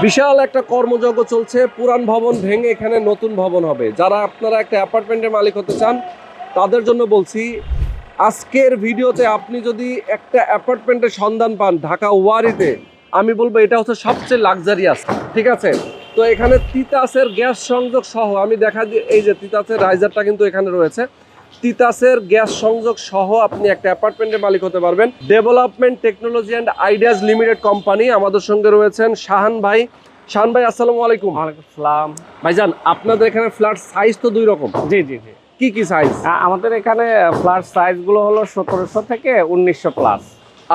বিশাল একটা কর্মযজ্ঞ চলছে, পুরান ভবন ভেঙে এখানে নতুন ভবন হবে। যারা আপনারা একটা অ্যাপার্টমেন্টের মালিক হতে চান তাদের জন্য বলছি, আজকের ভিডিওতে আপনি যদি একটা অ্যাপার্টমেন্টের সন্ধান পান ঢাকা ওয়ারিতে, আমি বলবো এটা হচ্ছে সবচেয়ে লাক্সারিয়াস। ঠিক আছে, তো এখানে তিতাসের গ্যাস সংযোগ সহ আমি দেখা দিই, এই যে তিতাসের রাইজারটা কিন্তু এখানে রয়েছে। তিতাসের গ্যাস সংযোগ সহ আপনি একটা অ্যাপার্টমেন্টের মালিক হতে পারবেন। Development technology and ideas limited company, আমাদের সঙ্গে রয়েছেন শাহান ভাই। শাহান ভাই, আসসালামু আলাইকুম। ওয়ালাইকুম আসসালাম। ভাইজান, আপনাদের এখানে ফ্ল্যাট সাইজ তো দুই রকম। জি জি জি। কি কি সাইজ? আমাদের এখানে ফ্ল্যাট সাইজ গুলো হলো 1700 থেকে 1900 প্লাস।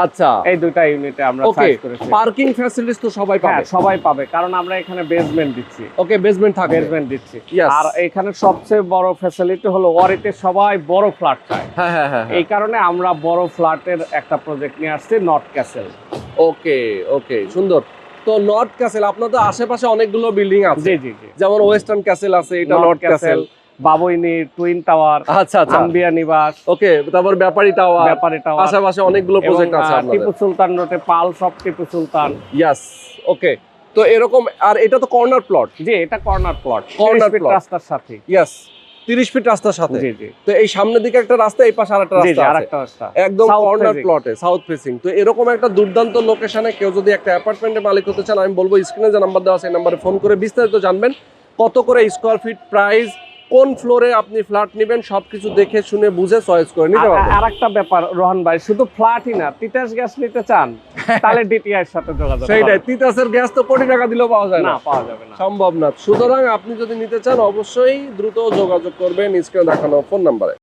আচ্ছা, এই দুইটা ইউনিটে আমরা ওকে। সাইজ করেছি। পার্কিং ফ্যাসিলিটিস তো সবাই হ্যাঁ, পাবে? সবাই পাবে, কারণ আমরা এখানে বেসমেন্ট দিচ্ছি। ওকে, বেসমেন্ট থাকবে। বেসমেন্ট দিচ্ছি। Yes. আর এখানে সবচেয়ে বড় ফ্যাসিলিটি হলো ওয়ারিতে সবাই বড় ফ্ল্যাট চায়। হ্যাঁ হ্যাঁ হ্যাঁ, এই কারণে আমরা বড় ফ্ল্যাটের একটা প্রজেক্ট নিয়ে আসছি, নর্থ ক্যাসেল। ওকে ওকে, সুন্দর। তো নর্থ ক্যাসেল, আপনাদের আশেপাশে অনেকগুলো বিল্ডিং আছে। জি জি জি। যেমন ওয়েস্টার্ন ক্যাসেল আছে, এটা নর্থ ক্যাসেল। বাবুইনি, টুইন টাওয়ার, আচ্ছা আচ্ছা, আম্বিয়া নিবাস, ওকে। তারপর ব্যাপারী টাওয়ার, ব্যাপারী টাওয়ার, আশেপাশে অনেকগুলো প্রজেক্ট আছে আপনাদের। টিপু সুলতান রোডে pulse of Tipu Sultan. Yes, okay. তো এরকম, আর এটা তো কর্নার প্লট। জি, এটা corner plot, Corner 30 feet plot। রাস্তার সাথে। ইয়েস, 30 ফিট রাস্তার সাথে। জি জি তো এই সামনের দিকে একটা রাস্তা, এই পাশে আরেকটা জি জি, রাস্তা আছে, আরেকটা রাস্তা একদম South কর্নার facing। প্লটে, সাউথ ফেসিং। তো এরকম একটা দুর্দান্ত লোকেশনে কেউ যদি একটা অ্যাপার্টমেন্টের মালিক হতে চান, আমি বলবো স্ক্রিনে যে নাম্বার দেওয়া আছে এই নাম্বারে ফোন করে বিস্তারিত জানবেন। কত করে স্কোয়ার ফিট প্রাইস, কোন ফ্লোরে আপনি ফ্ল্যাট নেবেন, সবকিছু দেখে শুনে বুঝে চয়েস করে নিতে পারবেন। আর একটা ব্যাপার রোহন ভাই, শুধু ফ্ল্যাটই না, তিতাস গ্যাস নিতে চান তাহলে ডিটিআই এর সাথে যোগাযোগ সেইটাই, করুন। তিতাসের গ্যাস তো কোটি টাকা দিলেও পাওয়া যায় না, না, পাওয়া যাবে না। সম্ভব না। সুতরাং আপনি যদি নিতে চান অবশ্যই দ্রুত যোগাযোগ করবেন স্ক্রিনে দেখানো ফোন নাম্বারে।